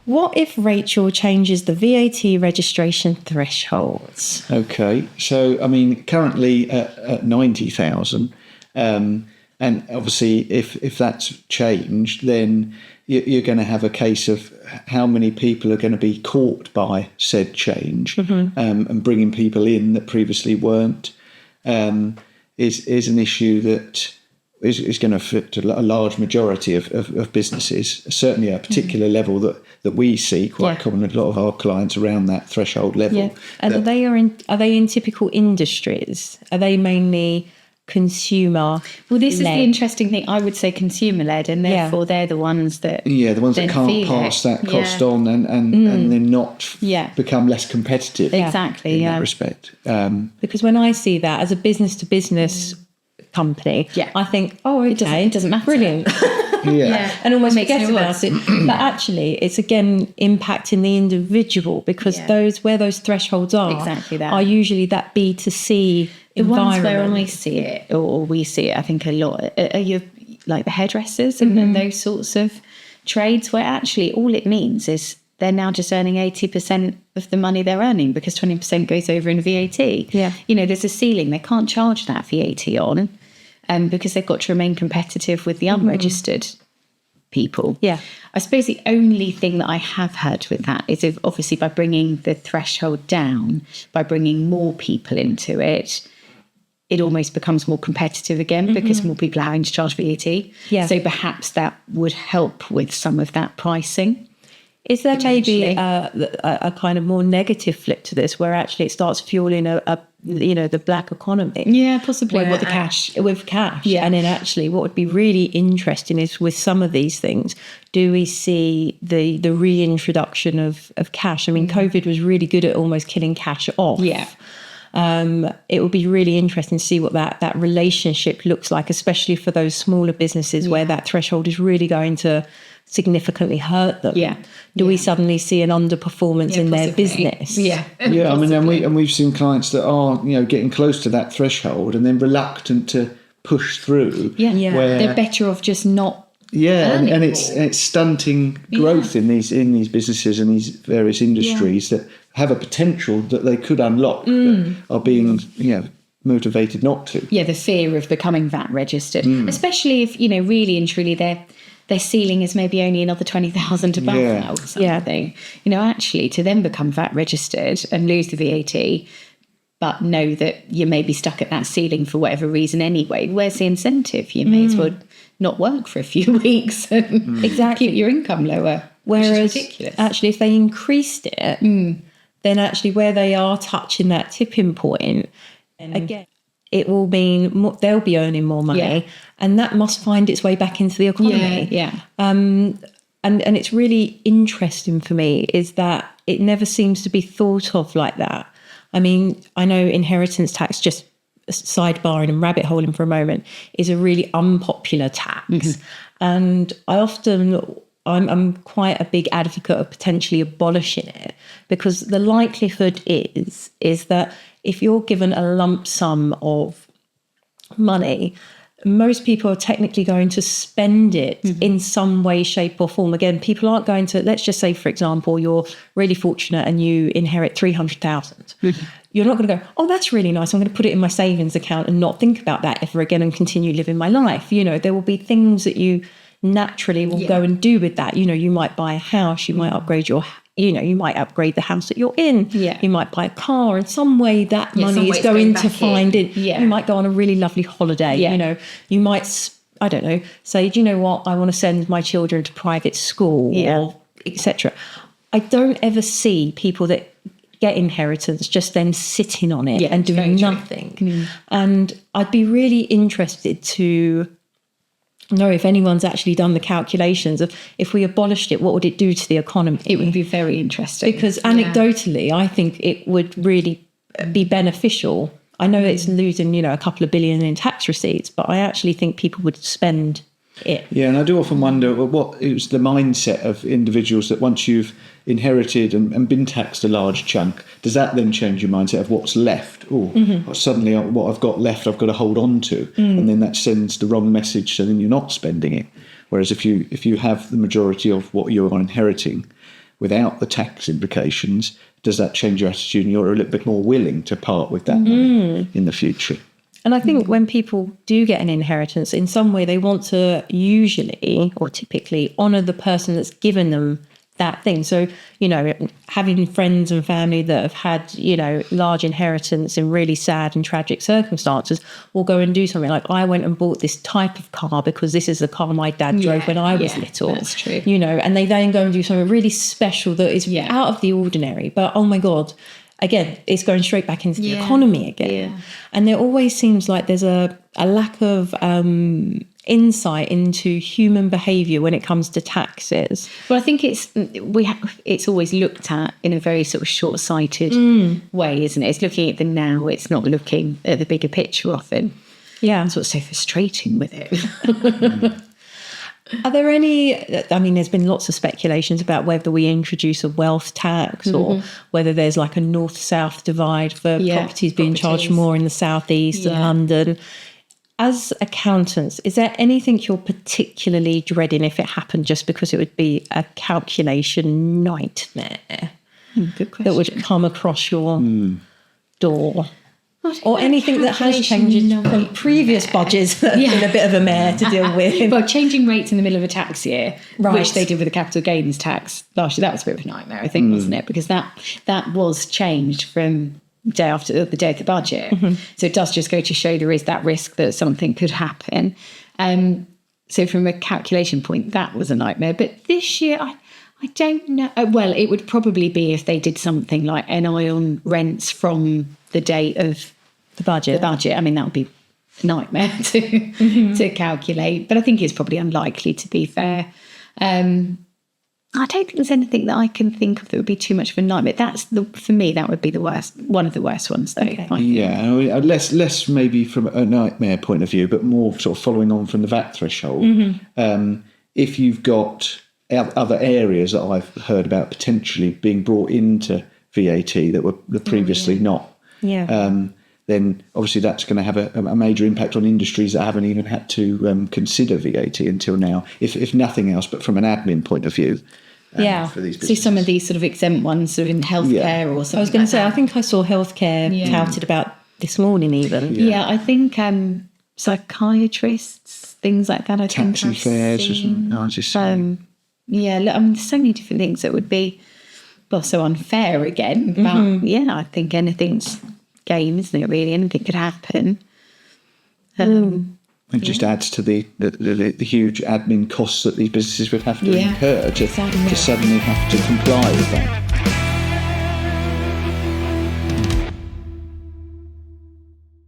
What if Rachel changes the VAT registration thresholds? Okay, so I mean, currently at 90,000, and obviously if that's changed, then you're going to have a case of how many people are going to be caught by said change, and bringing people in that previously weren't is an issue that is going to affect a large majority of businesses, certainly at a particular level that we see quite common with a lot of our clients around that threshold level. Yeah, and are they in typical industries? Are they mainly consumer? Well, this is the interesting thing. I would say consumer-led, and therefore they're the ones that the ones that can't pass that cost on and then not become less competitive. Exactly, in that respect. Because when I see that as a business-to-business company, I think, okay, it doesn't matter. Brilliant. And almost forget about it. But actually, it's again impacting the individual, because those thresholds are usually that B2C environment. The ones where I see it, or we see it, I think a lot, are you like the hairdressers and those sorts of trades, where actually all it means is they're now just earning 80% of the money they're earning, because 20% goes over in VAT. Yeah. There's a ceiling. They can't charge that VAT on, because they've got to remain competitive with the unregistered people. Yeah. I suppose the only thing that I have heard with that is if obviously by bringing the threshold down, by bringing more people into it, it almost becomes more competitive again, because more people are having to charge VAT. Yeah. So perhaps that would help with some of that pricing. Is there maybe a kind of more negative flip to this, where actually it starts fueling the black economy? Yeah, possibly. With cash. Yeah. And then actually what would be really interesting is, with some of these things, do we see the reintroduction of cash? I mean, COVID was really good at almost killing cash off. Yeah. It would be really interesting to see what that relationship looks like, especially for those smaller businesses where that threshold is really going to significantly hurt them. Yeah. Do we suddenly see an underperformance in their business? Yeah. Yeah, I mean, we've seen clients that are, getting close to that threshold and then reluctant to push through. Yeah. Where, they're better off just not. And it's stunting growth in these businesses and these various industries that have a potential that they could unlock, but are being motivated not to. Yeah, the fear of becoming VAT registered, especially if really and truly their ceiling is maybe only another 20,000 above that or something. Actually to then become VAT registered and lose the VAT, but know that you may be stuck at that ceiling for whatever reason anyway. Where's the incentive? You may as well not work for a few weeks and keep your income lower. Whereas actually if they increased it, then actually where they are touching that tipping point, again, it will mean they'll be earning more money, and that must find its way back into the economy. And it's really interesting for me is that it never seems to be thought of like that. I mean, I know inheritance tax, just sidebarring and rabbit holing for a moment, is a really unpopular tax. And I'm quite a big advocate of potentially abolishing it, because the likelihood is that if you're given a lump sum of money, most people are technically going to spend it in some way, shape or form. Again, people aren't going to, let's just say, for example, you're really fortunate and you inherit 300,000. You're not going to go, oh, that's really nice, I'm going to put it in my savings account and not think about that ever again and continue living my life. There will be things that you naturally will go and do with that. You might buy a house, you might upgrade you might upgrade the house that you're in. Yeah. You might buy a car. In some way that money is going to find it. Yeah. You might go on a really lovely holiday. Yeah. You might, I don't know, say, do you know what? I want to send my children to private school or etc. I don't ever see people that get inheritance just then sitting on it and doing nothing. And I'd be really interested to know if anyone's actually done the calculations of, if we abolished it, what would it do to the economy? It would be very interesting. Because anecdotally, I think it would really be beneficial. I know it's losing, a couple of billion in tax receipts, but I actually think people would spend it. Yeah, and I do often wonder what is the mindset of individuals that once you've inherited and been taxed a large chunk, does that then change your mindset of what's left? Suddenly what I've got left I've got to hold on to, and then that sends the wrong message, so then you're not spending it. Whereas if you have the majority of what you're inheriting, without the tax implications, does that change your attitude and you're a little bit more willing to part with that money in the future? And I think when people do get an inheritance, in some way they want to usually or typically honour the person that's given them that thing. So, having friends and family that have had, large inheritance in really sad and tragic circumstances will go and do something like, I went and bought this type of car because this is the car my dad drove when I was little. That's true. And they then go and do something really special that is out of the ordinary. But, oh my God, again, it's going straight back into the economy again. Yeah. And there always seems like there's a lack of insight into human behaviour when it comes to taxes. Well, I think it's always looked at in a very sort of short-sighted way, isn't it? It's looking at the now. It's not looking at the bigger picture often. Yeah. That's what's so frustrating with it. Are there any, I mean, there's been lots of speculations about whether we introduce a wealth tax or whether there's like a north-south divide for properties being charged more in the southeast of London. As accountants, is there anything you're particularly dreading if it happened, just because it would be a calculation nightmare Good question. that would come across your door? Or anything that has changed from previous budgets that have been a bit of a mare to deal with? Well, changing rates in the middle of a tax year, Right. which they did with the capital gains tax last year, that was a bit of a nightmare, I think, wasn't it? Because that was changed from the day of the budget. So it does just go to show there is that risk that something could happen. So from a calculation point, that was a nightmare. But this year, I don't know. Well, it would probably be if they did something like NI on rents from the date of The budget. I mean, that would be a nightmare to calculate. But I think it's probably unlikely, to be fair. I don't think there's anything that I can think of that would be too much of a nightmare. For me, that would be the worst, one of the worst ones, though. Okay. Yeah, less maybe from a nightmare point of view, but more sort of following on from the VAT threshold. If you've got other areas that I've heard about potentially being brought into VAT that were previously not, then obviously that's going to have a major impact on industries that haven't even had to consider VAT until now, if nothing else, but from an admin point of view. For these businesses. So some of these sort of exempt ones, sort of in healthcare or something. I was going to say, that. I think I saw healthcare touted about this morning even. Yeah, I think psychiatrists, things like that. Taxi fares, isn't it? There's so many different things that would be, so unfair again. But I think anything's game, isn't it? Really, anything could happen. It just adds to the huge admin costs that these businesses would have to incur to suddenly have to comply with that.